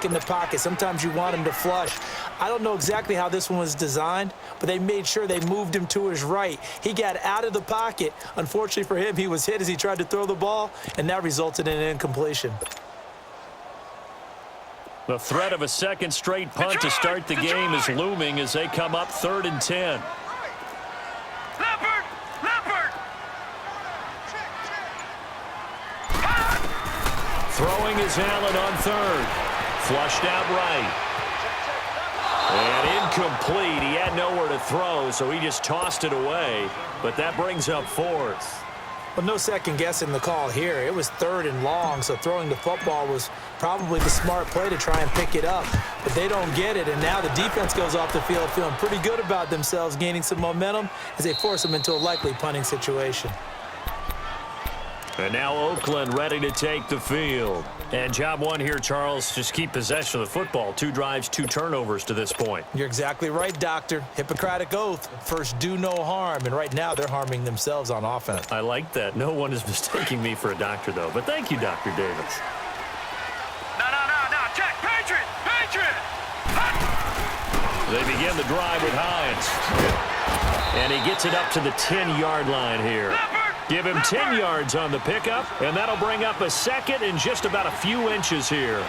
in the pocket. Sometimes you want him to flush. I don't know exactly how this one was designed, but they made sure they moved him to his right. He got out of the pocket. Unfortunately for him, he was hit as he tried to throw the ball, and that resulted in an incompletion. The threat of a second straight punt to start the game is looming as they come up 3rd and 10. Throwing is Allen on 3rd. Flushed out right. And incomplete. He had nowhere to throw, so he just tossed it away. But that brings up 4th. Well, no second guessing the call here. It was 3rd and long, so throwing the football was probably the smart play to try and pick it up. But they don't get it, and now the defense goes off the field feeling pretty good about themselves, gaining some momentum as they force them into a likely punting situation. And now Oakland ready to take the field. And job one here, Charles, just keep possession of the football. 2 drives, 2 turnovers to this point. You're exactly right, Doctor. Hippocratic oath. First, do no harm. And right now, they're harming themselves on offense. I like that. No one is mistaking me for a doctor, though. But thank you, Dr. Davis. No. Check. Patriot. They begin the drive with Hines. And he gets it up to the 10-yard line here. Give him 10 yards on the pickup, and that'll bring up a second and just about a few inches here.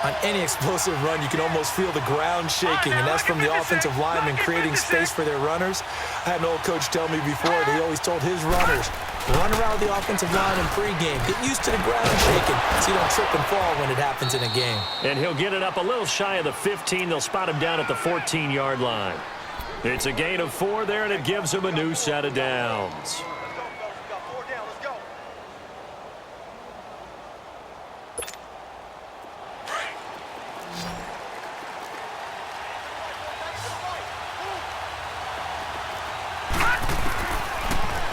On any explosive run, you can almost feel the ground shaking, and that's from the offensive linemen creating space for their runners. I had an old coach tell me before, they always told his runners, run around the offensive line in pregame. Get used to the ground shaking so you don't trip and fall when it happens in a game. And he'll get it up a little shy of the 15. They'll spot him down at the 14-yard line. It's a gain of 4 there, and it gives him a new set of downs.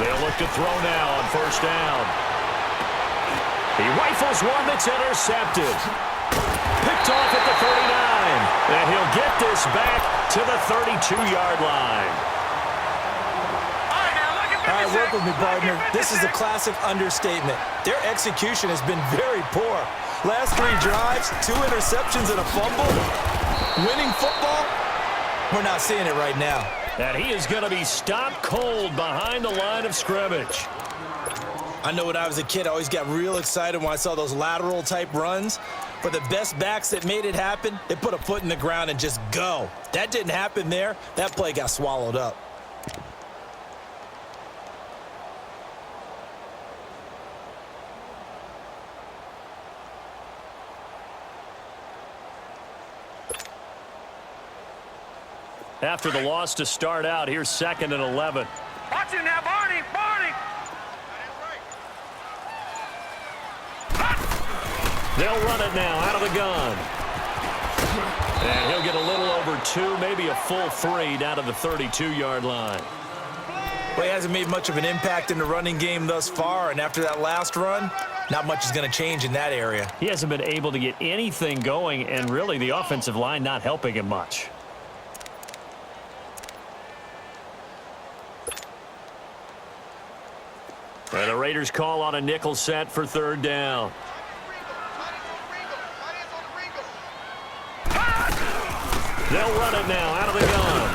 They'll look to throw now on 1st down. He rifles one that's intercepted. Picked off at the 39. And he'll get this back to the 32-yard line. All right, work with me, partner. This is a classic understatement. Their execution has been very poor. Last 3 drives, 2 interceptions and a fumble. Winning football? We're not seeing it right now. And he is going to be stopped cold behind the line of scrimmage. I know when I was a kid, I always got real excited when I saw those lateral-type runs. But the best backs that made it happen, they put a foot in the ground and just go. That didn't happen there. That play got swallowed up. After the loss to start out, here's 2nd and 11. Watch him now, Barney. They'll run it now out of the gun. And he'll get a little over 2, maybe a full 3 down to the 32-yard line. Well, he hasn't made much of an impact in the running game thus far, and after that last run, not much is going to change in that area. He hasn't been able to get anything going, and really the offensive line not helping him much. And the Raiders call on a nickel set for 3rd down. They'll run it now out of the gun.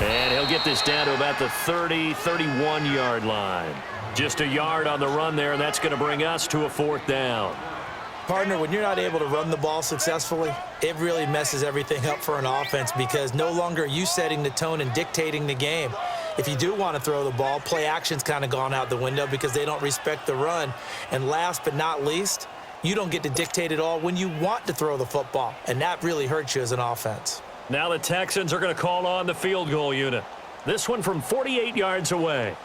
And he'll get this down to about the 30, 31-yard line. Just a yard on the run there, and that's going to bring us to a 4th down. Partner, when you're not able to run the ball successfully, it really messes everything up for an offense because no longer are you setting the tone and dictating the game. If you do want to throw the ball, play action's kind of gone out the window because they don't respect the run. And last but not least, you don't get to dictate it all when you want to throw the football, and that really hurts you as an offense. Now the Texans are going to call on the field goal unit. This one from 48 yards away.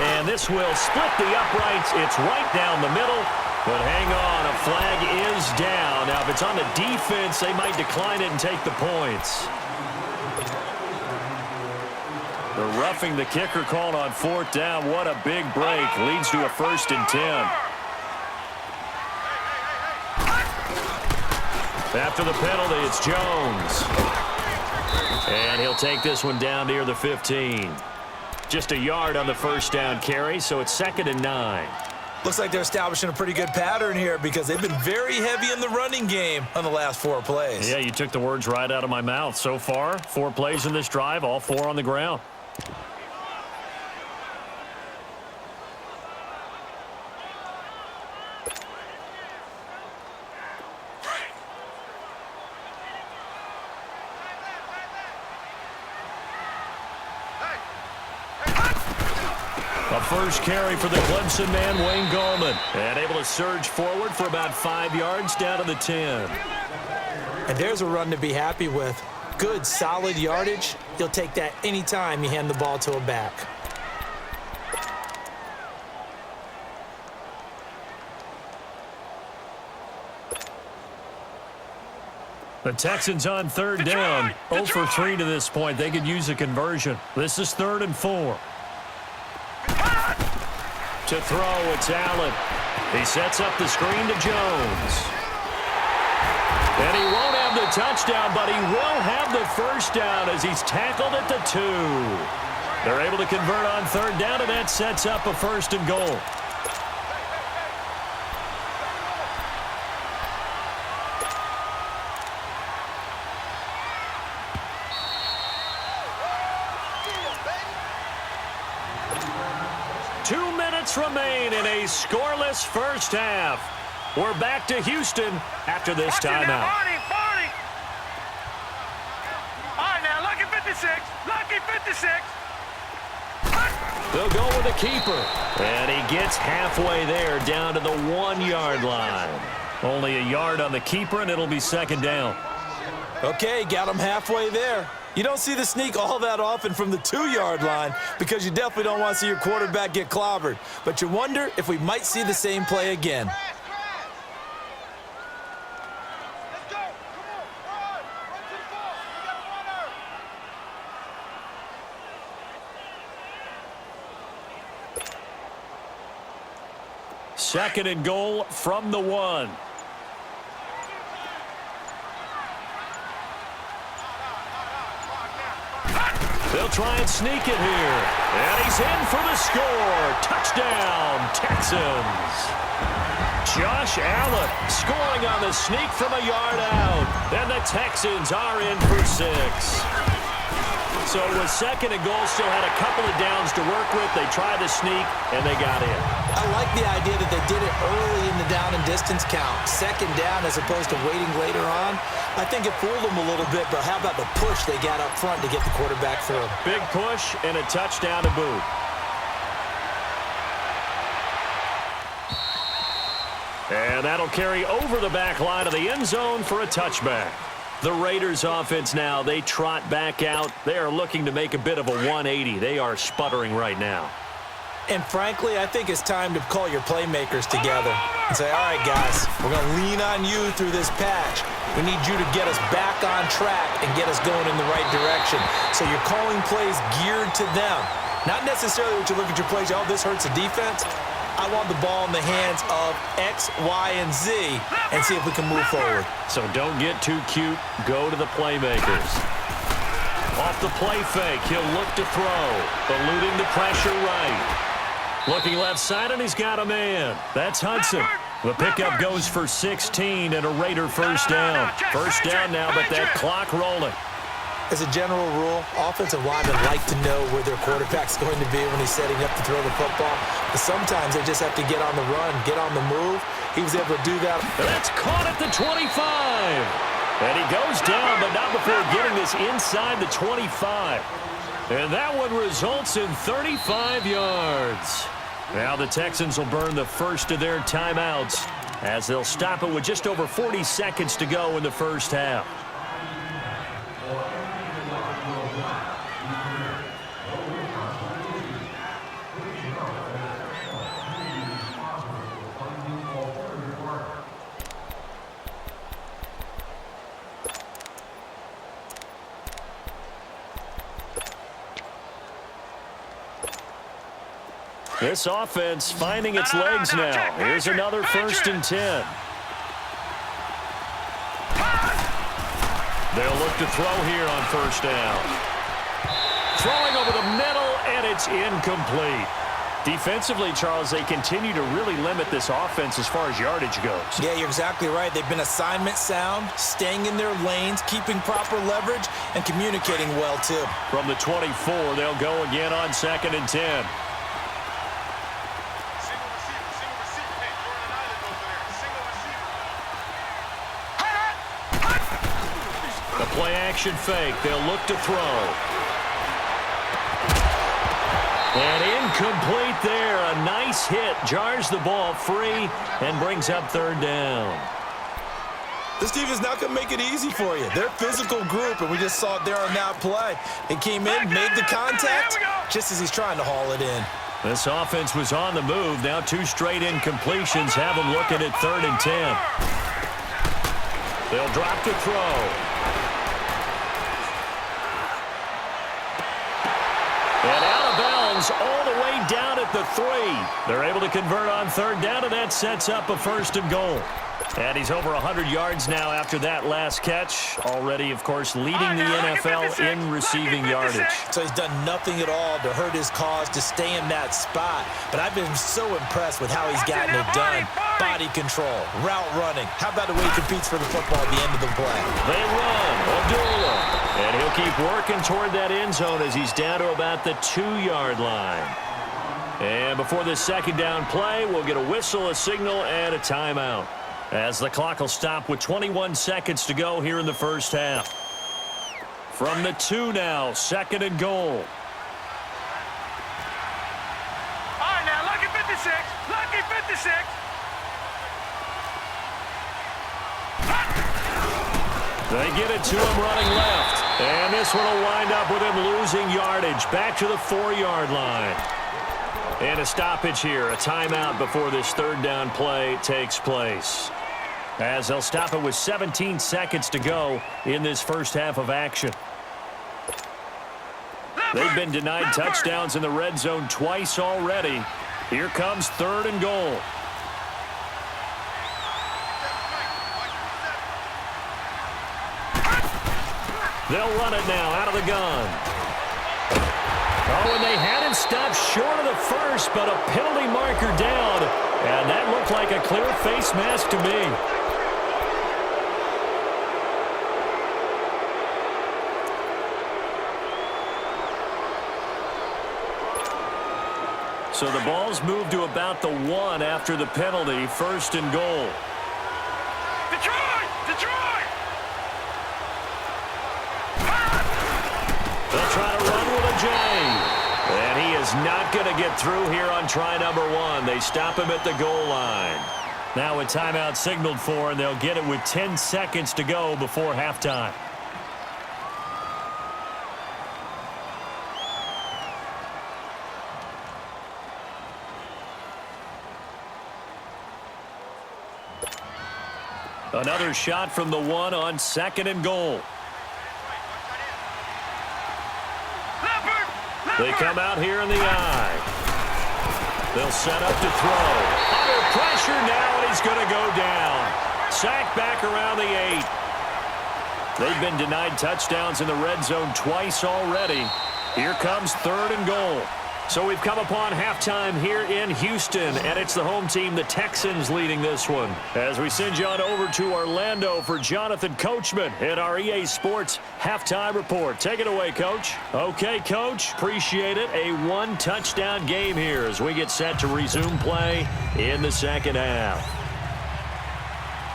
And this will split the uprights. It's right down the middle. But hang on, a flag is down. Now, if it's on the defense, they might decline it and take the points. The roughing the kicker called on 4th down. What a big break. Leads to a 1st and 10. After the penalty, it's Jones. And he'll take this one down near the 15. Just a yard on the first down carry, so it's 2nd and 9. Looks like they're establishing a pretty good pattern here because they've been very heavy in the running game on the last 4 plays. Yeah, you took the words right out of my mouth. So far, 4 plays in this drive, all 4 on the ground. A first carry for the Clemson man, Wayne Gallman. And able to surge forward for about 5 yards down to the 10. And there's a run to be happy with. Good, solid yardage. You'll take that anytime you hand the ball to a back. The Texans on 3rd down. 0 for 3 to this point. They could use a conversion. This is 3rd and 4. To throw, it's Allen. He sets up the screen to Jones. And he won't have the touchdown, but he will have the first down as he's tackled at the 2. They're able to convert on 3rd down, and that sets up a 1st and goal. Remain in a scoreless first half. We're back to Houston after this timeout. Barney. All right, now, lucky 56. Lucky 56. They'll go with a keeper. And he gets halfway there down to the 1-yard line. Only a yard on the keeper, and it'll be 2nd down. Okay, got him halfway there. You don't see the sneak all that often from the 2-yard line because you definitely don't want to see your quarterback get clobbered. But you wonder if we might see the same play again. Let's go. Come on. Run to the ball. We got a runner. 2nd and goal from the 1. They'll try and sneak it here. And he's in for the score. Touchdown, Texans. Josh Allen scoring on the sneak from a yard out. And the Texans are in for 6. So with 2nd and goal, still had a couple of downs to work with. They tried the sneak, and they got in. I like the idea that they did it early in the down and distance count. 2nd down as opposed to waiting later on. I think it fooled them a little bit, but how about the push they got up front to get the quarterback through? Big push and a touchdown to boot. And that'll carry over the back line of the end zone for a touchback. The Raiders offense now, they trot back out. They are looking to make a bit of a 180. They are sputtering right now. And frankly, I think it's time to call your playmakers together and say, all right, guys, we're going to lean on you through this patch. We need you to get us back on track and get us going in the right direction. So you're calling plays geared to them. Not necessarily what you look at your plays, oh, this hurts the defense. I want the ball in the hands of X, Y, and Z and see if we can move forward. So don't get too cute. Go to the playmakers. Off the play fake, he'll look to throw. Eluding the pressure right. Looking left side, and he's got a man. That's Hudson. The pickup goes for 16 and a Raider first down. First down now, but that clock rolling. As a general rule, offensive linemen like to know where their quarterback's going to be when he's setting up to throw the football. But sometimes they just have to get on the run, get on the move. He was able to do that. That's caught at the 25. And he goes down, but not before getting this inside the 25. And that one results in 35 yards. Now the Texans will burn the first of their timeouts as they'll stop it with just over 40 seconds to go in the first half. This offense finding its legs now. Here's another 1st and 10. They'll look to throw here on first down. Throwing over the middle, and it's incomplete. Defensively, Charles, they continue to really limit this offense as far as yardage goes. Yeah, you're exactly right. They've been assignment sound, staying in their lanes, keeping proper leverage, and communicating well, too. From the 24, they'll go again on 2nd and 10. Single receiver. Hey, Jordan Island over there. Single receiver. The play action fake. They'll look to throw. And incomplete there. A nice hit. Jars the ball free and brings up 3rd down. This team is not going to make it easy for you. They're a physical group, and we just saw it there on that play. They came in, made the contact, just as he's trying to haul it in. This offense was on the move. Now 2 straight incompletions have them looking at 3rd and 10. They'll drop to throw. And out of bounds all the way down at the 3. They're able to convert on 3rd down, and that sets up a 1st and goal. And he's over 100 yards now after that last catch. Already, of course, leading the NFL in receiving yardage. So he's done nothing at all to hurt his cause, to stay in that spot. But I've been so impressed with how he's gotten it done. Body control, route running. How about the way he competes for the football at the end of the play? They run. Odula. And he'll keep working toward that end zone as he's down to about the 2-yard line. And before this 2nd down play, we'll get a whistle, a signal, and a timeout, as the clock will stop with 21 seconds to go here in the first half. From the 2 now, 2nd and goal. All right, now, lucky 56. Lucky 56. They get it to him running left. And this one will wind up with him losing yardage back to the 4-yard line. And a stoppage here, a timeout before this 3rd down play takes place, as they'll stop it with 17 seconds to go in this first half of action. They've been denied touchdowns in the red zone twice already. Here comes 3rd and goal. They'll run it now out of the gun. Oh, and they had him stopped short of the 1st, but a penalty marker down. And that looked like a clear face mask to me. So the ball's moved to about the 1 after the penalty. 1st and goal. Detroit! Detroit! They'll try to run with a J. And he is not going to get through here on try number 1. They stop him at the goal line. Now a timeout signaled for, and they'll get it with 10 seconds to go before halftime. Another shot from the 1 on 2nd and goal. They come out here in the eye. They'll set up to throw. Under pressure now, and he's going to go down. Sacked back around the 8. They've been denied touchdowns in the red zone twice already. Here comes 3rd and goal. So we've come upon halftime here in Houston, and it's the home team, the Texans, leading this one. As we send you on over to Orlando for Jonathan Coachman in our EA Sports Halftime Report. Take it away, Coach. Okay, Coach, appreciate it. A 1-touchdown game here as we get set to resume play in the 2nd half.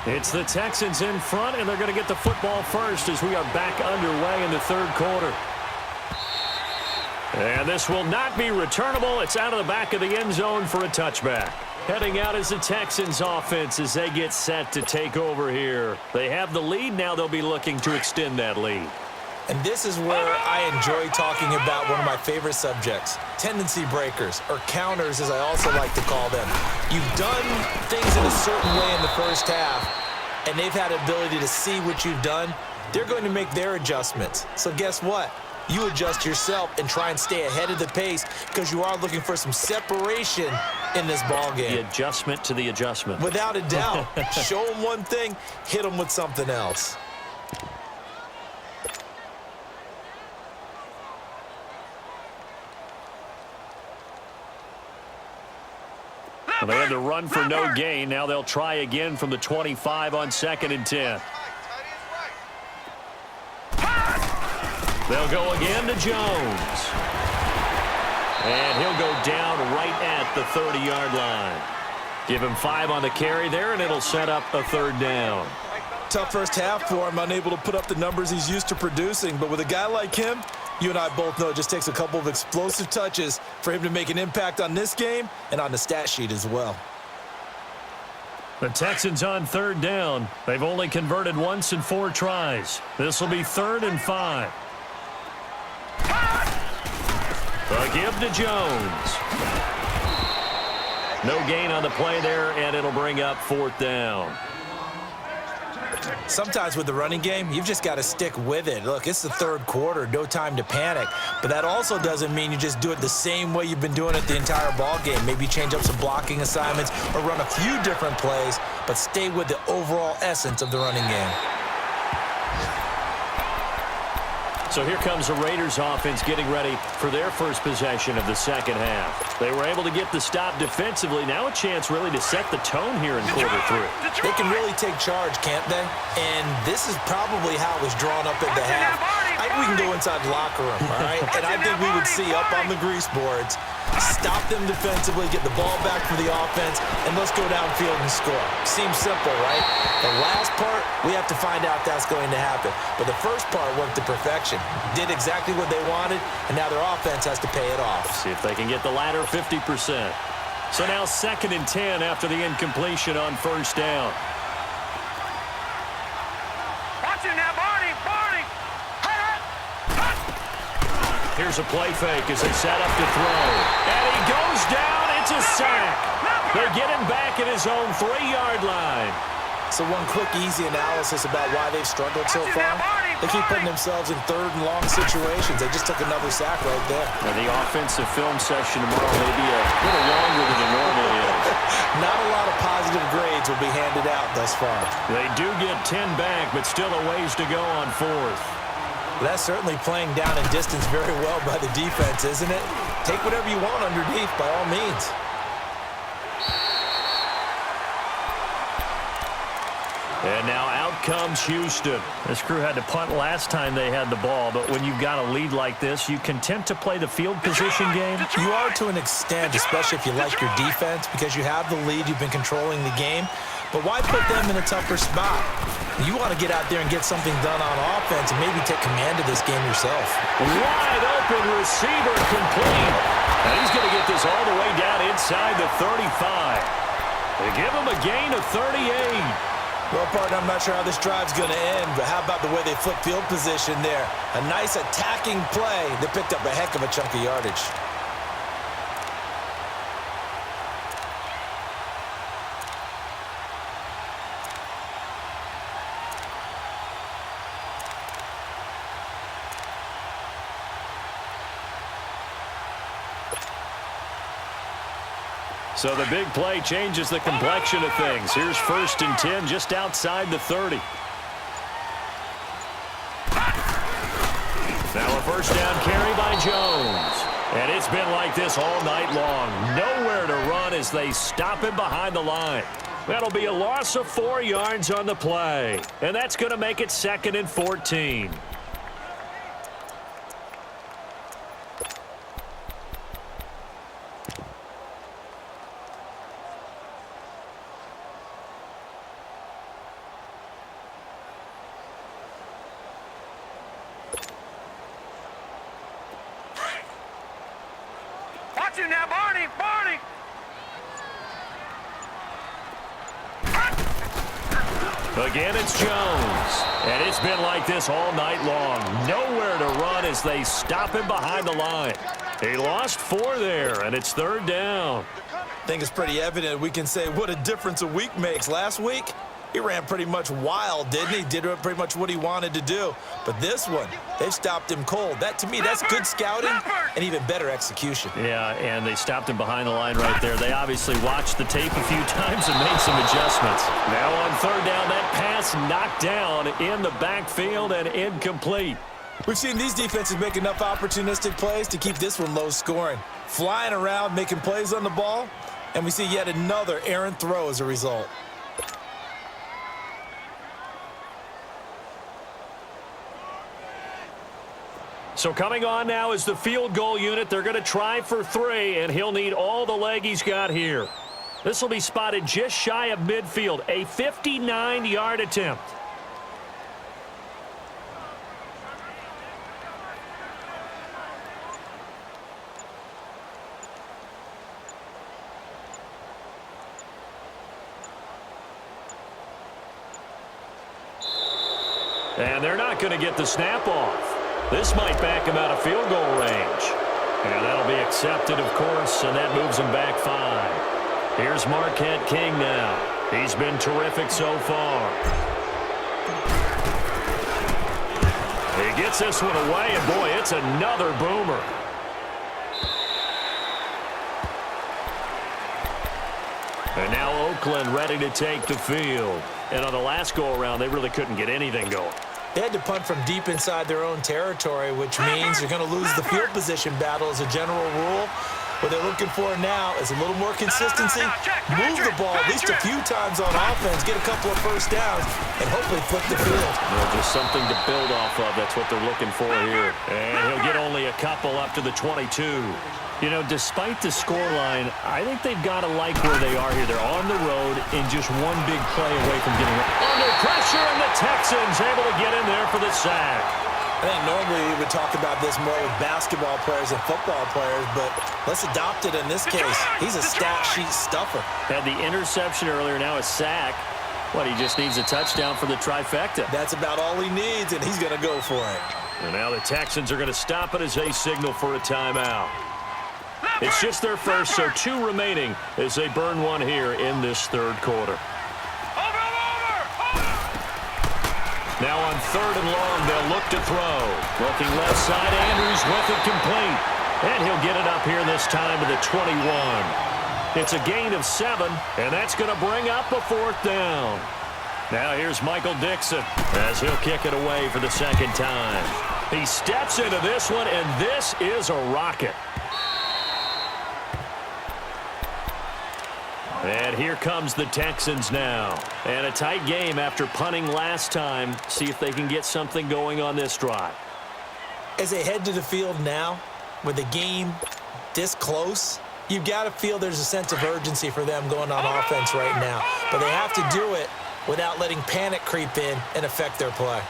It's the Texans in front, and they're going to get the football first as we are back underway in the 3rd quarter. And this will not be returnable. It's out of the back of the end zone for a touchback. Heading out is the Texans offense as they get set to take over here. They have the lead. Now they'll be looking to extend that lead. And this is where I enjoy talking about one of my favorite subjects, tendency breakers, or counters as I also like to call them. You've done things in a certain way in the first half, and they've had the ability to see what you've done. They're going to make their adjustments. So guess what? You adjust yourself and try and stay ahead of the pace because you are looking for some separation in this ball game. The adjustment to the adjustment. Without a doubt. Show them one thing, hit them with something else. Well, they had to run for no gain. Now they'll try again from the 25 on 2nd and 10. They'll go again to Jones. And he'll go down right at the 30-yard line. Give him 5 on the carry there, and it'll set up a 3rd down. Tough first half for him, unable to put up the numbers he's used to producing. But with a guy like him, you and I both know it just takes a couple of explosive touches for him to make an impact on this game and on the stat sheet as well. The Texans on 3rd down. They've only converted once in 4 tries. This will be 3rd and 5. A give to Jones. No gain on the play there, and it'll bring up 4th down. Sometimes with the running game, you've just got to stick with it. Look, it's the 3rd quarter, no time to panic. But that also doesn't mean you just do it the same way you've been doing it the entire ball game. Maybe change up some blocking assignments or run a few different plays, but stay with the overall essence of the running game. So here comes the Raiders offense getting ready for their first possession of the 2nd half. They were able to get the stop defensively. Now a chance really to set the tone here in quarter 3. They can really take charge, can't they? And this is probably how it was drawn up at the half. I think we can go inside the locker room, all right? And I think we would see up on the grease boards, stop them defensively, get the ball back for the offense, and let's go downfield and score. Seems simple, right? The last part, we have to find out that's going to happen. But the first part worked to perfection. Did exactly what they wanted, and now their offense has to pay it off. See if they can get the latter 50%. So now 2nd and 10 after the incompletion on 1st down. Watch it now, Barney! Here's a play fake as they set up to throw. And he goes down. It's a sack. They get him back at his own 3-yard line. So one quick, easy analysis about why they've struggled so far. They keep putting themselves in 3rd and long situations. They just took another sack right there. Now the offensive film session tomorrow may be a little longer than it normally is. Not a lot of positive grades will be handed out thus far. They do get 10 back, but still a ways to go on 4th. That's certainly playing down and distance very well by the defense, isn't it? Take whatever you want underneath, by all means. And now out comes Houston. This crew had to punt last time they had the ball, but when you've got a lead like this, you content to play the field position game? You are to an extent, especially if you like your defense, because you have the lead, you've been controlling the game. But why put them in a tougher spot? You want to get out there and get something done on offense and maybe take command of this game yourself. Wide open receiver complete. And he's going to get this all the way down inside the 35. They give him a gain of 38. Well, partner, I'm not sure how this drive's going to end, but how about the way they flip field position there? A nice attacking play that picked up a heck of a chunk of yardage. So the big play changes the complexion of things. Here's 1st and 10 just outside the 30. Now a 1st down carry by Jones. And it's been like this all night long. Nowhere to run as they stop him behind the line. That'll be a loss of 4 yards on the play. And that's going to make it 2nd and 14. Watch it now, Barney! Again, it's Jones. And it's been like this all night long. Nowhere to run as they stop him behind the line. He lost 4 there, and it's 3rd down. I think it's pretty evident we can say what a difference a week makes. Last week, he ran pretty much wild, didn't he? Did pretty much what he wanted to do. But this one, they've stopped him cold. That, to me, that's good scouting and even better execution. Yeah, and they stopped him behind the line right there. They obviously watched the tape a few times and made some adjustments. Now on 3rd down, that pass knocked down in the backfield and incomplete. We've seen these defenses make enough opportunistic plays to keep this one low scoring. Flying around, making plays on the ball, and we see yet another errant throw as a result. So coming on now is the field goal unit. They're going to try for 3, and he'll need all the leg he's got here. This will be spotted just shy of midfield, a 59-yard attempt. And they're not going to get the snap off. This might back him out of field goal range. And that'll be accepted, of course, and that moves him back 5. Here's Marquette King now. He's been terrific so far. He gets this one away, and boy, it's another boomer. And now Oakland ready to take the field. And on the last go-around, they really couldn't get anything going. They had to punt from deep inside their own territory, which means you're going to lose the field position battle as a general rule. What they're looking for now is a little more consistency, move the ball at least a few times on offense, get a couple of first downs, and hopefully flip the field. Well, just something to build off of. That's what they're looking for here. And he'll get only a couple up to the 22. You know, despite the scoreline, I think they've got to like where they are here. They're on the road and just one big play away from getting under pressure, and the Texans able to get in there for the sack. I think normally we would talk about this more with basketball players and football players, but let's adopt it in this case. He's a stat sheet stuffer. Had the interception earlier, now a sack. What, he just needs a touchdown for the trifecta. That's about all he needs, and he's going to go for it. And now the Texans are going to stop it as they signal for a timeout. It's just their first, so 2 remaining as they burn one here in this third quarter. Now on 3rd and long, they'll look to throw. Looking left side, Andrews with it complete. And he'll get it up here this time to the 21. It's a gain of 7, and that's going to bring up a 4th down. Now here's Michael Dixon as he'll kick it away for the 2nd time. He steps into this one, and this is a rocket. And here comes the Texans now. And a tight game after punting last time. See if they can get something going on this drive. As they head to the field now, with the game this close, you've got to feel there's a sense of urgency for them going on offense right now. But they have to do it without letting panic creep in and affect their play.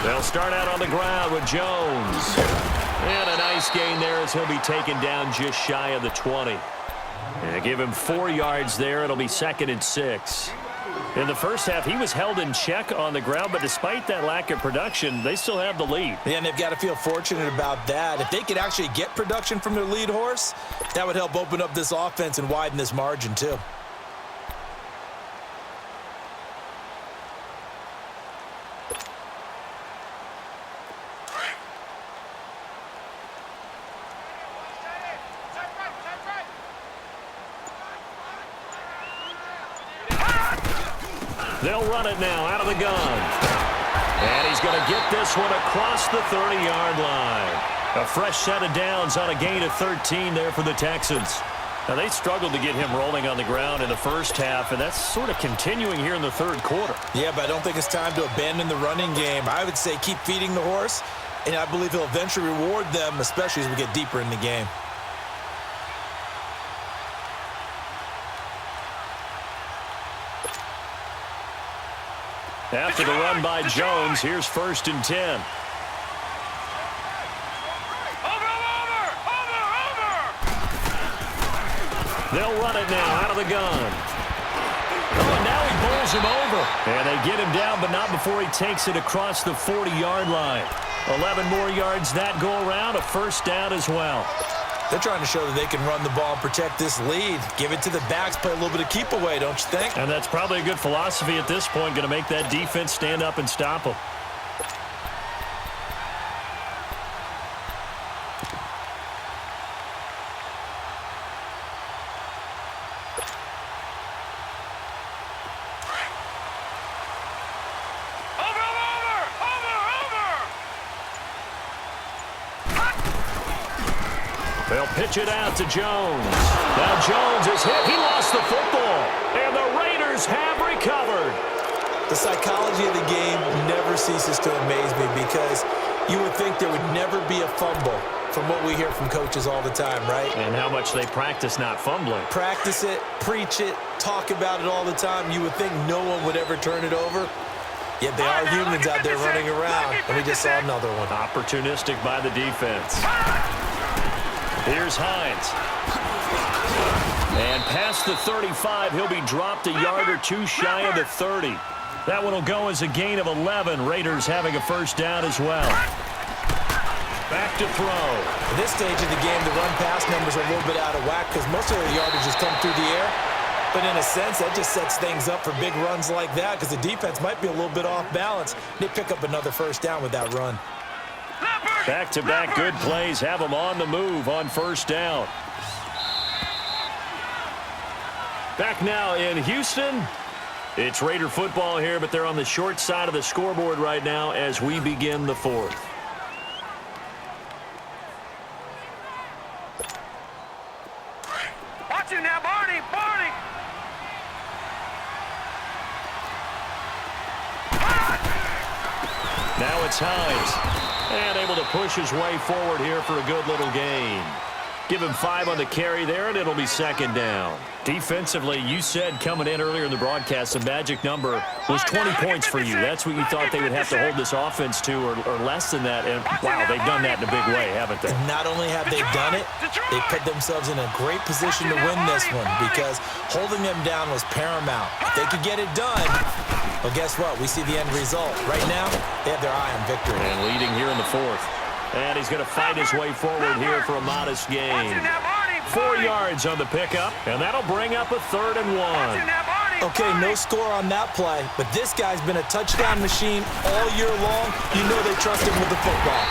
They'll start out on the ground with Jones. And a nice gain there as he'll be taken down just shy of the 20. And give him 4 yards there. It'll be 2nd and 6. In the first half, he was held in check on the ground, but despite that lack of production, they still have the lead. Yeah, and they've got to feel fortunate about that. If they could actually get production from their lead horse, that would help open up this offense and widen this margin too. They'll run it now out of the gun. And he's going to get this one across the 30-yard line. A fresh set of downs on a gain of 13 there for the Texans. Now, they struggled to get him rolling on the ground in the first half, and that's sort of continuing here in the third quarter. Yeah, but I don't think it's time to abandon the running game. I would say keep feeding the horse, and I believe he'll eventually reward them, especially as we get deeper in the game. After the run by Jones, here's 1st and 10. They'll run it now out of the gun. Oh, and now he bowls him over. And they get him down, but not before he takes it across the 40-yard line. 11 more yards that go around, a 1st down as well. They're trying to show that they can run the ball and protect this lead. Give it to the backs, play a little bit of keep away, don't you think? And that's probably a good philosophy at this point, going to make that defense stand up and stop them. They'll pitch it out to Jones. Now Jones is hit. He lost the football. And the Raiders have recovered. The psychology of the game never ceases to amaze me because you would think there would never be a fumble from what we hear from coaches all the time, right? And how much they practice not fumbling. Practice it, preach it, talk about it all the time. You would think no one would ever turn it over. Yet they are humans out there running around, and we just saw another one. Opportunistic by the defense. Here's Hines. And past the 35, he'll be dropped a yard or two shy of the 30. That one will go as a gain of 11. Raiders having a first down as well. Back to throw. At this stage of the game, the run-pass numbers are a little bit out of whack because most of the yardage has come through the air. But in a sense, that just sets things up for big runs like that because the defense might be a little bit off balance. They pick up another first down with that run. Back-to-back good plays have them on the move on first down. Back now in Houston. It's Raider football here, but they're on the short side of the scoreboard right now as we begin the fourth. Watch it now, Barney! Barney! Now it's Hines. And able to push his way forward here for a good little gain. Give him 5 on the carry there, and it'll be second down. Defensively, you said coming in earlier in the broadcast, the magic number was 20 points for you. That's what you thought they would have to hold this offense to or less than that. And, wow, they've done that in a big way, haven't they? And not only have they done it, they put themselves in a great position to win this one because holding them down was paramount. If they could get it done, well, guess what? We see the end result. Right now, they have their eye on victory. And leading here in the fourth. And he's going to fight his way forward here for a modest gain. 4 yards on the pickup, and that'll bring up a 3rd and 1. Okay, no score on that play, but this guy's been a touchdown machine all year long. You know they trust him with the football.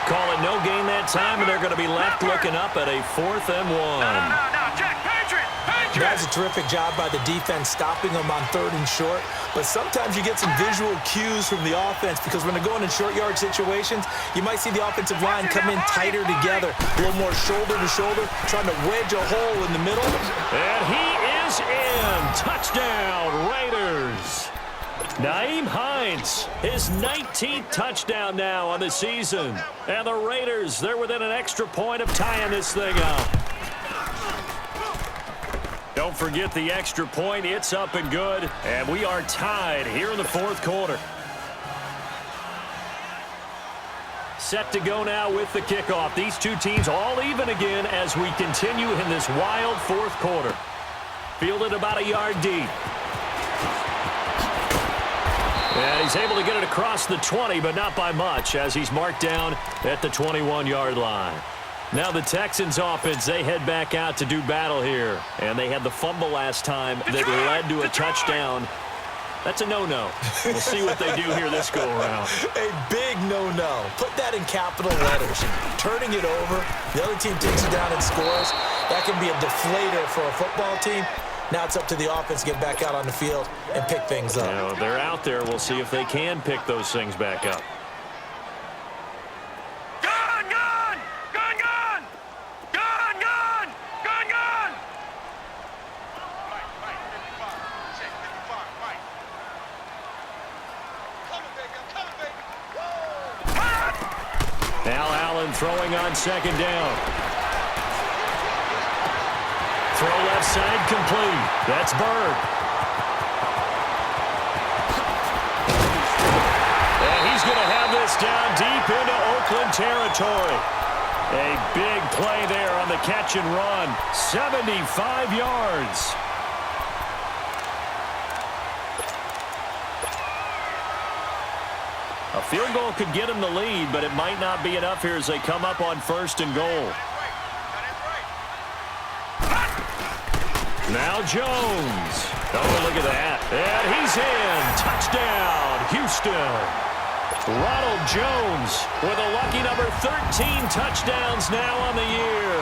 Call it no gain that time, and they're going to be left looking up at a 4th and 1. No, Jack, Patriot! That's a terrific job by the defense stopping them on 3rd and short. But sometimes you get some visual cues from the offense because when they're going in short yard situations, you might see the offensive line come in tighter together, a little more shoulder to shoulder, trying to wedge a hole in the middle. And he is in. Touchdown, Raiders. Nyheim Hines, his 19th touchdown now on the season. And the Raiders, they're within an extra point of tying this thing up. Don't forget the extra point. It's up and good. And we are tied here in the fourth quarter. Set to go now with the kickoff. These two teams all even again as we continue in this wild fourth quarter. Fielded about a yard deep. And he's able to get it across the 20, but not by much as he's marked down at the 21-yard line. Now the Texans offense, they head back out to do battle here. And they had the fumble last time that led to a touchdown. That's a no-no. We'll see what they do here this go-around. A big no-no. Put that in capital letters. Turning it over, the other team takes it down and scores. That can be a deflator for a football team. Now it's up to the offense to get back out on the field and pick things up. Now, they're out there. We'll see if they can pick those things back up. Now Allen throwing on second down. Throw left side complete. That's Bird. And he's going to have this down deep into Oakland territory. A big play there on the catch and run. 75 yards. A field goal could get him the lead, but it might not be enough here as they come up on 1st and goal. Now Jones. Oh, look at that. And he's in. Touchdown, Houston. Ronald Jones with a lucky number 13 touchdowns now on the year.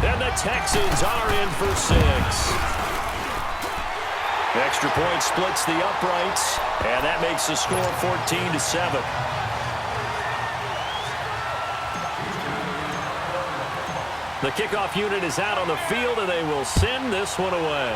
And the Texans are in for 6. Extra point splits the uprights, and that makes the score 14-7. The kickoff unit is out on the field, and they will send this one away.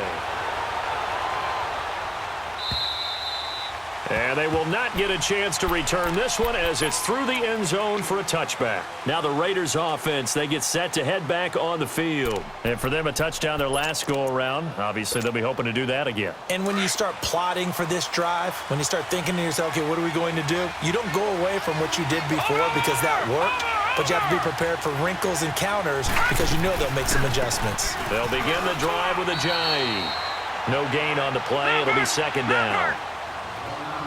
And they will not get a chance to return this one as it's through the end zone for a touchback. Now the Raiders offense, they get set to head back on the field. And for them, a touchdown their last go-around. Obviously, they'll be hoping to do that again. And when you start plotting for this drive, when you start thinking to yourself, okay, what are we going to do? You don't go away from what you did before because that worked, but you have to be prepared for wrinkles and counters because you know they'll make some adjustments. They'll begin the drive with a Ajayi. No gain on the play. It'll be second down.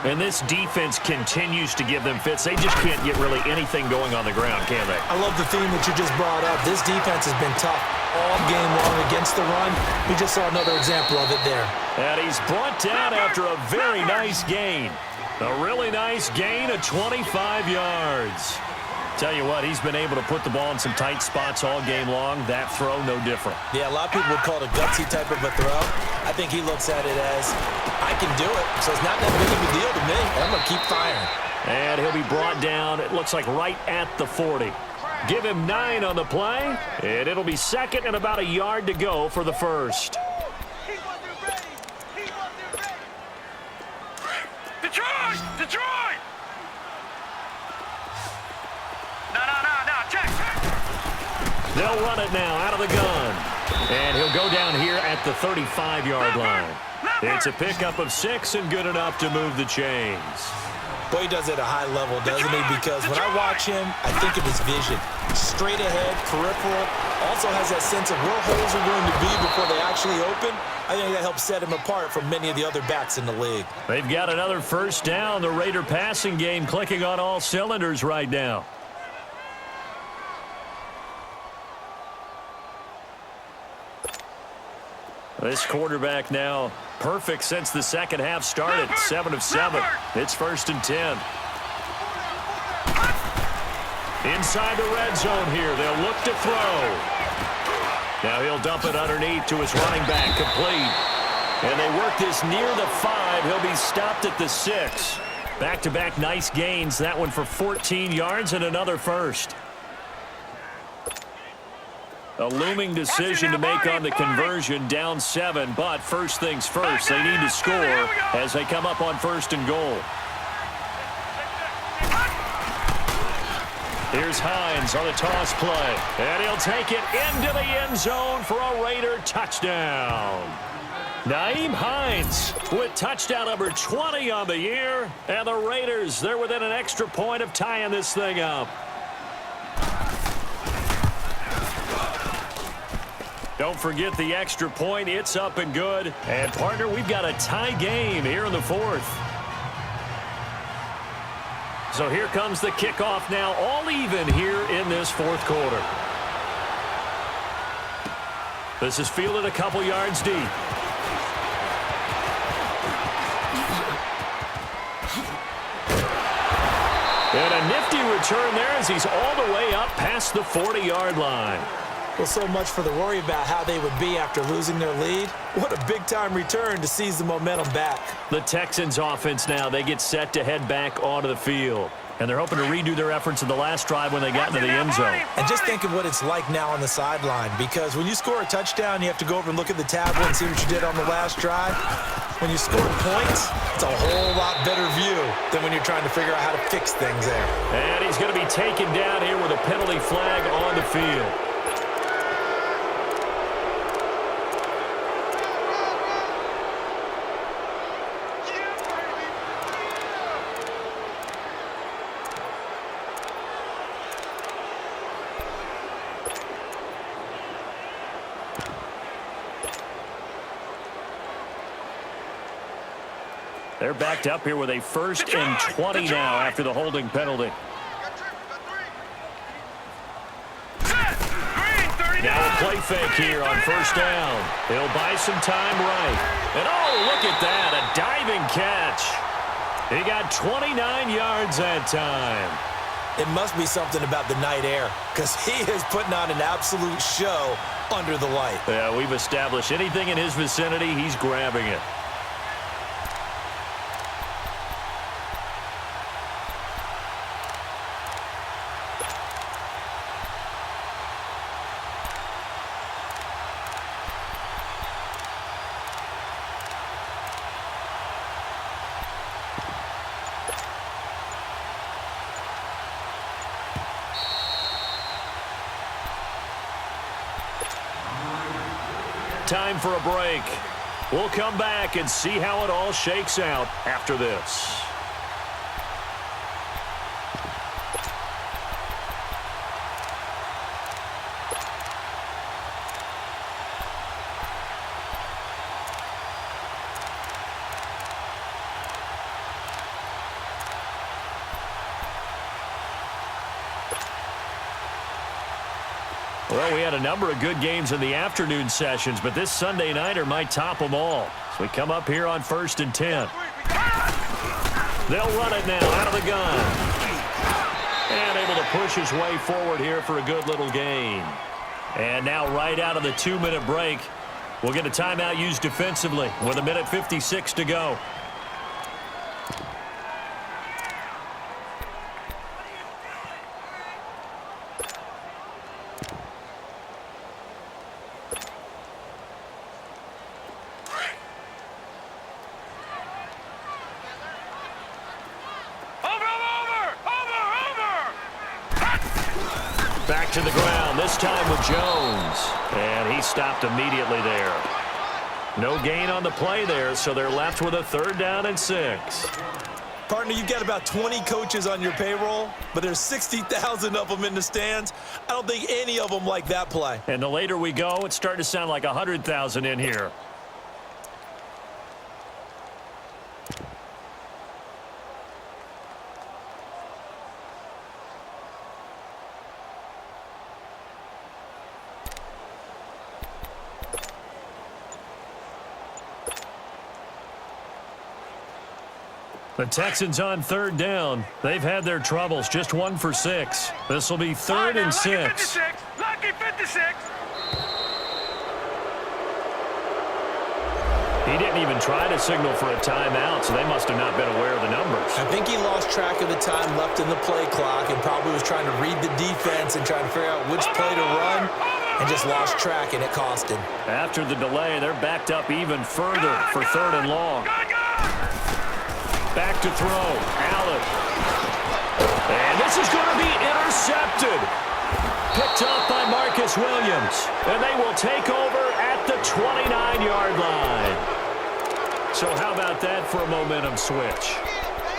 And this defense continues to give them fits. They just can't get really anything going on the ground, can they? I love the theme that you just brought up. This defense has been tough all game long against the run. We just saw another example of it there. And he's brought down after a very nice gain. A really nice gain of 25 yards. Tell you what, he's been able to put the ball in some tight spots all game long. That throw, no different. Yeah, a lot of people would call it a gutsy type of a throw. I think he looks at it as, I can do it, so it's not that big of a deal to me. I'm going to keep firing. And he'll be brought down, it looks like right at the 40. Give him 9 on the play, and it'll be second and about a yard to go for the first. He wasn't ready. He wasn't ready. Detroit! Detroit! No, check. They'll run it now out of the gun. And he'll go down here at the 35-yard line. It's a pickup of 6 and good enough to move the chains. Boy, he does it at a high level, doesn't he? Because when I watch him, I think of his vision. Straight ahead, peripheral. Also has that sense of where holes are going to be before they actually open. I think that helps set him apart from many of the other backs in the league. They've got another first down. The Raider passing game clicking on all cylinders right now. This quarterback now perfect since the second half started. 7 of 7. It's 1st and 10. Inside the red zone here. They'll look to throw. Now he'll dump it underneath to his running back. Complete. And they work this near the 5. He'll be stopped at the 6. Back-to-back nice gains. That one for 14 yards and another first. A looming decision to make on the conversion, down 7, but first things first, they need to score as they come up on 1st and goal. Here's Hines on the toss play, and he'll take it into the end zone for a Raider touchdown. Nyheim Hines with touchdown number 20 on the year, and the Raiders, they're within an extra point of tying this thing up. Don't forget the extra point. It's up and good. And, partner, we've got a tie game here in the 4th. So here comes the kickoff now, all even here in this 4th quarter. This is fielded a couple yards deep. And a nifty return there as he's all the way up past the 40-yard line. Well, so much for the worry about how they would be after losing their lead. What a big-time return to seize the momentum back. The Texans offense now, they get set to head back onto the field. And they're hoping to redo their efforts in the last drive when they got into the end zone. And just think of what it's like now on the sideline, because when you score a touchdown, you have to go over and look at the tablet and see what you did on the last drive. When you score points, it's a whole lot better view than when you're trying to figure out how to fix things there. And he's going to be taken down here with a penalty flag on the field. They're backed up here with a 1st and 20 now after the holding penalty. Now a play fake here on 1st down. He'll buy some time right. And oh, look at that, a diving catch. He got 29 yards that time. It must be something about the night air, because he is putting on an absolute show under the light. Yeah, we've established anything in his vicinity, he's grabbing it. Time for a break. We'll come back and see how it all shakes out after this. Well, we had a number of good games in the afternoon sessions, but this Sunday nighter might top them all. So we come up here on 1st and 10. They'll run it now out of the gun. And able to push his way forward here for a good little gain. And now right out of the 2-minute break, we'll get a timeout used defensively with 1:56 to go. Back to the ground, this time with Jones. And he stopped immediately there. No gain on the play there, so they're left with a 3rd down and 6. Partner, you've got about 20 coaches on your payroll, but there's 60,000 of them in the stands. I don't think any of them like that play. And the later we go, it's starting to sound like 100,000 in here. The Texans on 3rd down. They've had their troubles, just 1 for 6. This will be 3rd and 6. Lucky 56. He didn't even try to signal for a timeout, so they must have not been aware of the numbers. I think he lost track of the time left in the play clock and probably was trying to read the defense and trying to figure out which play to run and just lost track, and it cost him. After the delay, they're backed up even further for 3rd and long. Back to throw. Allen. And this is going to be intercepted. Picked up by Marcus Williams. And they will take over at the 29-yard line. So how about that for a momentum switch?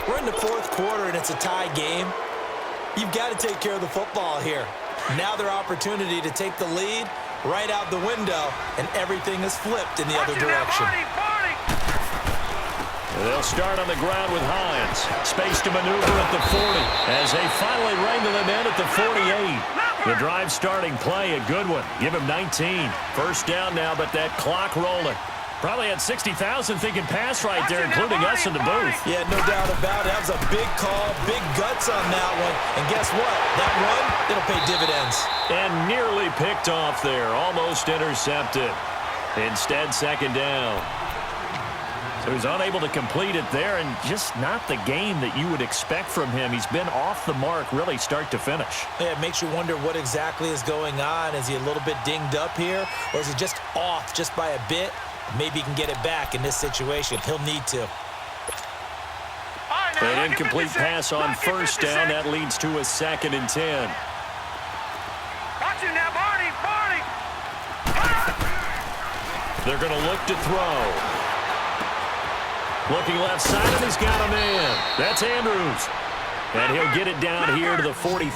We're in the 4th quarter, and it's a tie game. You've got to take care of the football here. Now their opportunity to take the lead right out the window, and everything is flipped in the other direction. They'll start on the ground with Hines. Space to maneuver at the 40 as they finally wrangle him in at the 48. The drive starting play, a good one. Give him 19. 1st down now, but that clock rolling. Probably had 60,000 thinking pass right there, including us in the booth. Yeah, no doubt about it. That was a big call, big guts on that one. And guess what? That run, it'll pay dividends. And nearly picked off there. Almost intercepted. Instead, 2nd down. So he's unable to complete it there, and just not the game that you would expect from him. He's been off the mark really start to finish. Yeah, it makes you wonder what exactly is going on. Is he a little bit dinged up here, or is he just off just by a bit? Maybe he can get it back in this situation. He'll need to. An incomplete pass on 1st down. That leads to a 2nd and 10. Watch it now, Barney. They're going to look to throw. Looking left side, and he's got a man. That's Andrews. And he'll get it down here to the 43.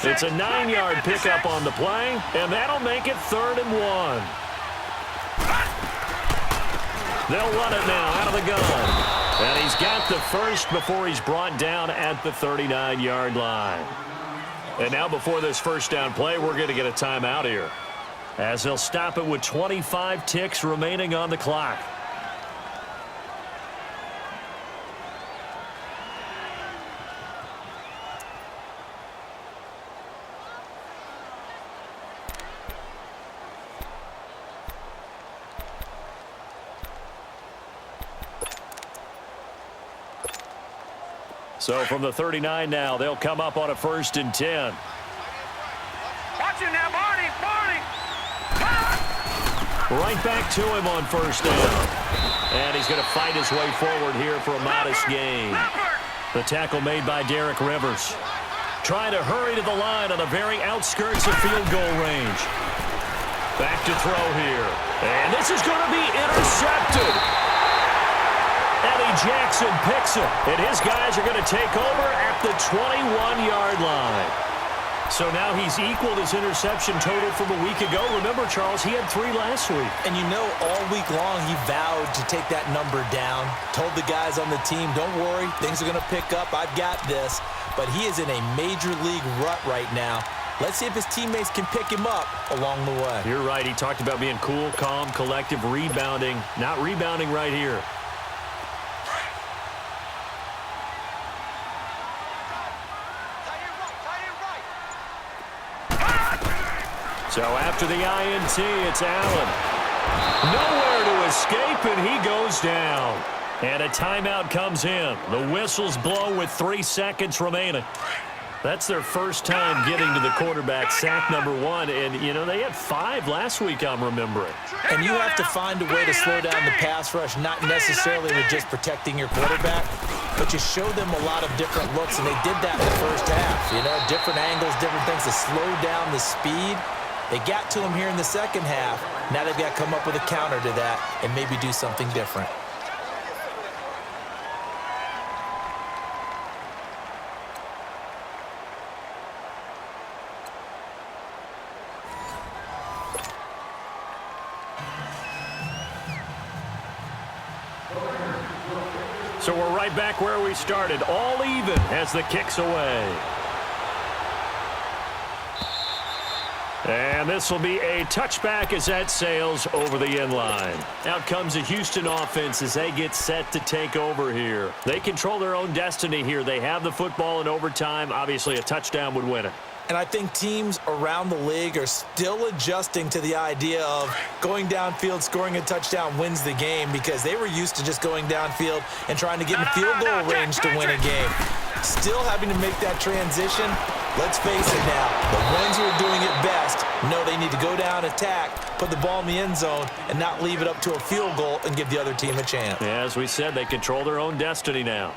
It's a 9-yard pickup on the play, and that'll make it 3rd and 1. They'll run it now out of the gun. And he's got the first before he's brought down at the 39-yard line. And now before this 1st down play, we're going to get a timeout here, as they'll stop it with 25 ticks remaining on the clock. So from the 39 now, they'll come up on a 1st and 10. Watch it now, Barney. Right back to him on 1st down. And he's going to fight his way forward here for a modest gain. The tackle made by Derek Rivers. Trying to hurry to the line on the very outskirts of field goal range. Back to throw here. And this is going to be intercepted. Eddie Jackson picks it. And his guys are going to take over at the 21-yard line. So now he's equaled his interception total from a week ago. Remember, Charles, he had 3 last week. And you know, all week long he vowed to take that number down. Told the guys on the team, don't worry, things are going to pick up. I've got this. But he is in a major league rut right now. Let's see if his teammates can pick him up along the way. You're right. He talked about being cool, calm, collective, rebounding. Not rebounding right here. So after the INT, it's Allen. Nowhere to escape, and he goes down. And a timeout comes in. The whistles blow with 3 seconds remaining. That's their first time getting to the quarterback, sack number 1. And, you know, they had 5 last week, I'm remembering. And you have to find a way to slow down the pass rush, not necessarily with just protecting your quarterback, but you show them a lot of different looks, and they did that in the first half. You know, different angles, different things to slow down the speed. They got to him here in the second half. Now they've got to come up with a counter to that and maybe do something different. So we're right back where we started, all even as the kick's away. And this will be a touchback as that sails over the end line. Out comes the Houston offense as they get set to take over here. They control their own destiny here. They have the football in overtime. Obviously, a touchdown would win it. And I think teams around the league are still adjusting to the idea of going downfield, scoring a touchdown wins the game, because they were used to just going downfield and trying to get in field goal range to win a game. Still having to make that transition. Let's face it now, the ones who are doing it best know they need to go down, attack, put the ball in the end zone, and not leave it up to a field goal and give the other team a chance. Yeah, as we said, they control their own destiny now.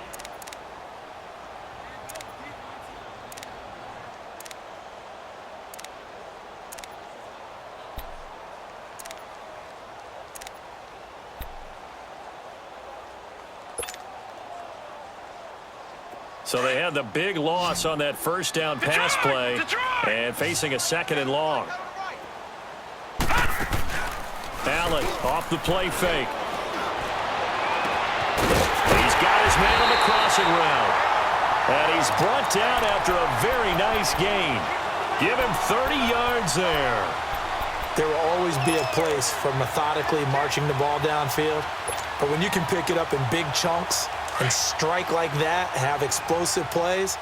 So they had the big loss on that first down pass play and facing a 2nd and long. Allen off the play fake. He's got his man on the crossing route. And he's brought down after a very nice gain. Give him 30 yards there. There will always be a place for methodically marching the ball downfield. But when you can pick it up in big chunks and strike like that, have explosive plays,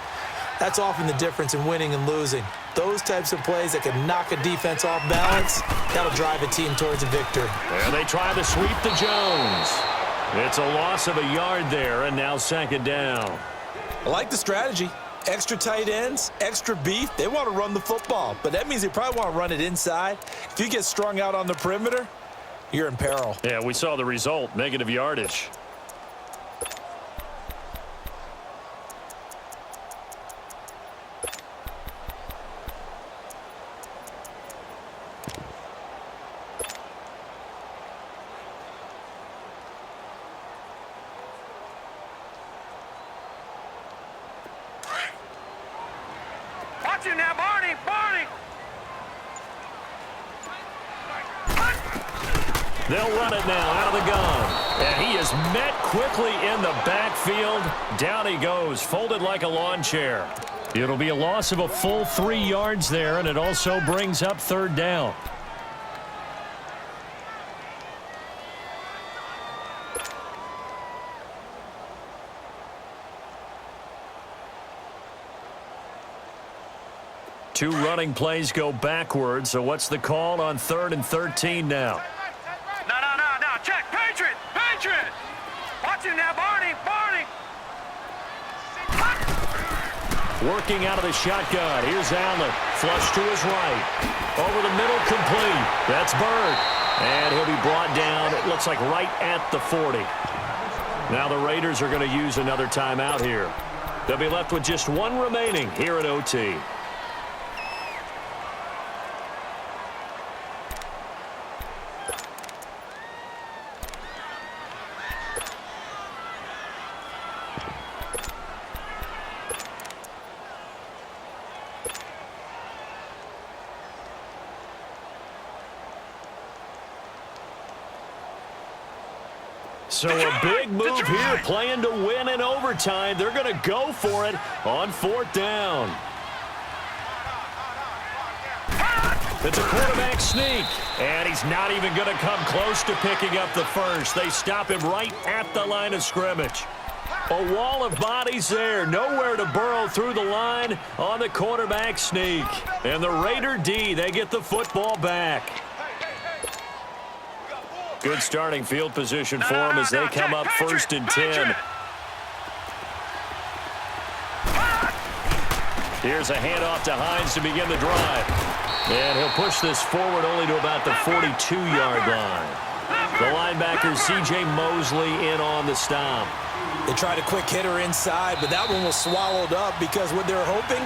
that's often the difference in winning and losing. Those types of plays that can knock a defense off balance, that'll drive a team towards a victory. And they try to sweep to Jones. It's a loss of a yard there, and now 2nd down. I like the strategy. Extra tight ends, extra beef. They want to run the football, but that means they probably want to run it inside. If you get strung out on the perimeter, you're in peril. Yeah, we saw the result, negative yardage. Watch him now, Barney! Barney! They'll run it now out of the gun. And he is met quickly in the backfield. Down he goes, folded like a lawn chair. It'll be a loss of a full 3 yards there, and it also brings up 3rd down. Two running plays go backwards, so what's the call on 3rd and 13 now? No, check, Patriot! Patriot! Watch him now, Barney! Barney! Working out of the shotgun. Here's Allen. Flush to his right. Over the middle, complete. That's Bird. And he'll be brought down, it looks like right at the 40. Now the Raiders are going to use another timeout here. They'll be left with just 1 remaining here at OT. So a big move here, playing to win in overtime. They're going to go for it on 4th down. It's a quarterback sneak, and he's not even going to come close to picking up the first. They stop him right at the line of scrimmage. A wall of bodies there, nowhere to burrow through the line on the quarterback sneak. And the Raider D, they get the football back. Good starting field position for them as they come up 1st and 10. Here's a handoff to Hines to begin the drive. And he'll push this forward only to about the 42-yard line. The linebacker, C.J. Mosley, in on the stop. They tried a quick hitter inside, but that one was swallowed up because what they're hoping,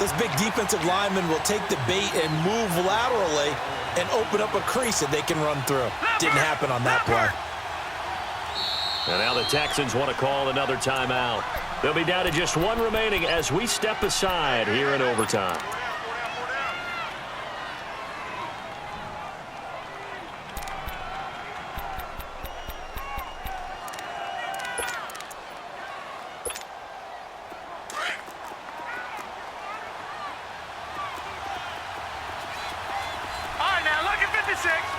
those big defensive linemen will take the bait and move laterally and open up a crease that they can run through. Didn't happen on that play. And now the Texans want to call another timeout. They'll be down to just one remaining as we step aside here in overtime.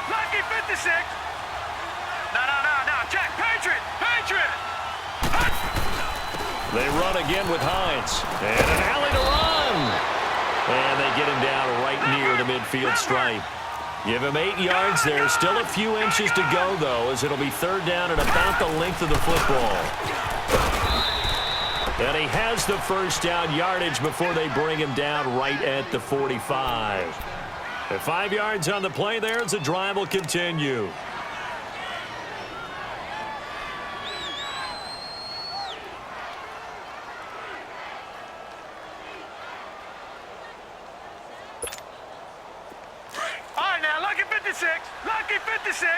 Lucky 56. No. Check. Patriot. They run again with Hines. And an alley to run. And they get him down right near the midfield stripe. Give him 8 yards there. Still a few inches to go, though, as it'll be 3rd down and about the length of the football. And he has the 1st down yardage before they bring him down right at the 45. At 5 yards on the play there as the drive will continue. All right, now, lucky 56. Lucky 56.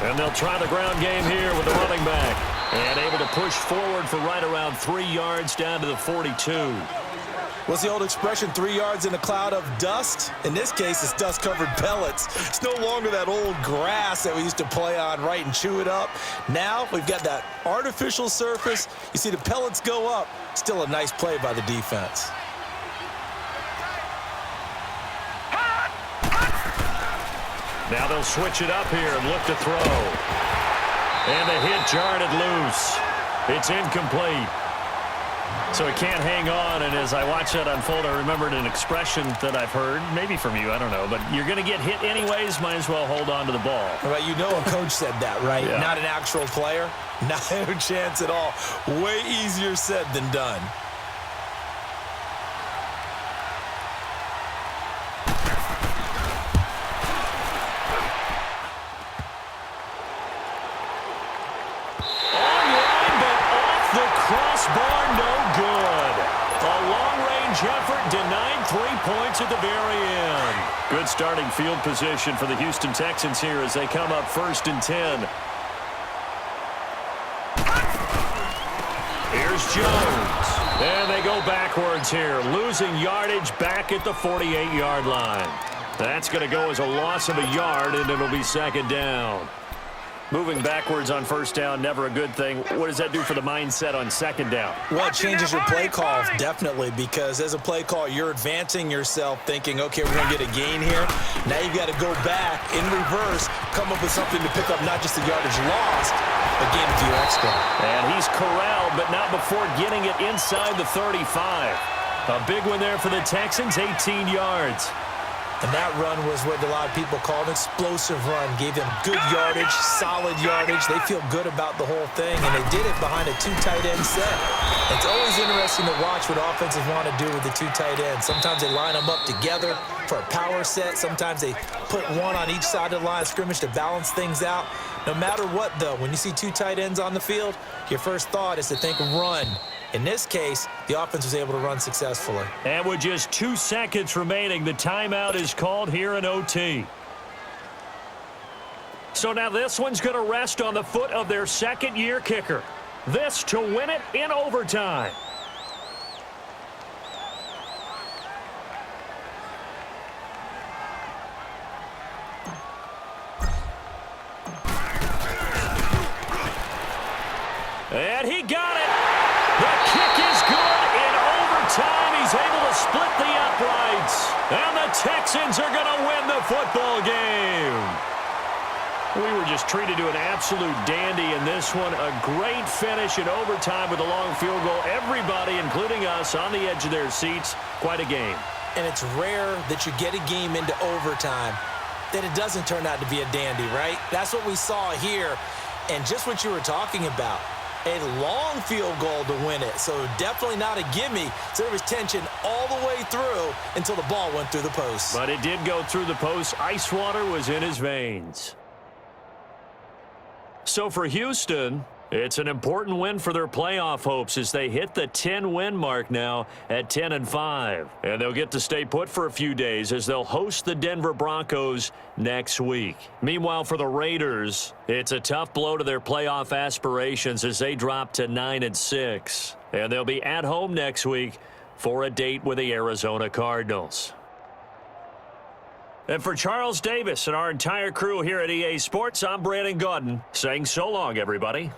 And they'll try the ground game here with the running back. And able to push forward for right around 3 yards down to the 42. What's the old expression, 3 yards in a cloud of dust? In this case, it's dust-covered pellets. It's no longer that old grass that we used to play on, right, and chew it up. Now we've got that artificial surface. You see the pellets go up. Still a nice play by the defense. Now they'll switch it up here and look to throw. And the hit jarred it loose. It's incomplete. So he can't hang on, and as I watch that unfold, I remembered an expression that I've heard, maybe from you, I don't know, but you're going to get hit anyways, might as well hold on to the ball. Right, you know a coach said that, right? Yeah. Not an actual player. Not a chance at all. Way easier said than done. At the very end. Good starting field position for the Houston Texans here as they come up 1st and 10. Here's Jones. And they go backwards here, losing yardage back at the 48-yard line. That's going to go as a loss of a yard, and it'll be 2nd down. Moving backwards on 1st down, never a good thing. What does that do for the mindset on 2nd down? Well, it changes your play call, definitely, because as a play call, you're advancing yourself thinking, okay, we're going to get a gain here. Now you've got to go back in reverse, come up with something to pick up not just the yardage lost, but gain a few extra. And he's corralled, but not before getting it inside the 35. A big one there for the Texans, 18 yards. And that run was what a lot of people call an explosive run. Gave them good yardage, solid yardage. They feel good about the whole thing, and they did it behind a 2 tight end set. It's always interesting to watch what offenses want to do with the 2 tight ends. Sometimes they line them up together for a power set. Sometimes they put one on each side of the line of scrimmage to balance things out. No matter what, though, when you see 2 tight ends on the field, your first thought is to think run. In this case, the offense was able to run successfully. And with just 2 seconds remaining, the timeout is called here in OT. So now this one's going to rest on the foot of their 2nd-year kicker. This to win it in overtime. And he got it. The kick is good. In overtime, he's able to split the uprights. And the Texans are going to win the football game. We were just treated to an absolute dandy in this one. A great finish in overtime with a long field goal. Everybody, including us, on the edge of their seats. Quite a game. And it's rare that you get a game into overtime that it doesn't turn out to be a dandy, right? That's what we saw here. And just what you were talking about, a long field goal to win it. So definitely not a gimme. So there was tension all the way through until the ball went through the post. But it did go through the post. Ice water was in his veins. So for Houston, it's an important win for their playoff hopes as they hit the 10-win mark now at 10-5. And they'll get to stay put for a few days as they'll host the Denver Broncos next week. Meanwhile, for the Raiders, it's a tough blow to their playoff aspirations as they drop to 9-6. And they'll be at home next week for a date with the Arizona Cardinals. And for Charles Davis and our entire crew here at EA Sports, I'm Brandon Gaudin saying so long, everybody.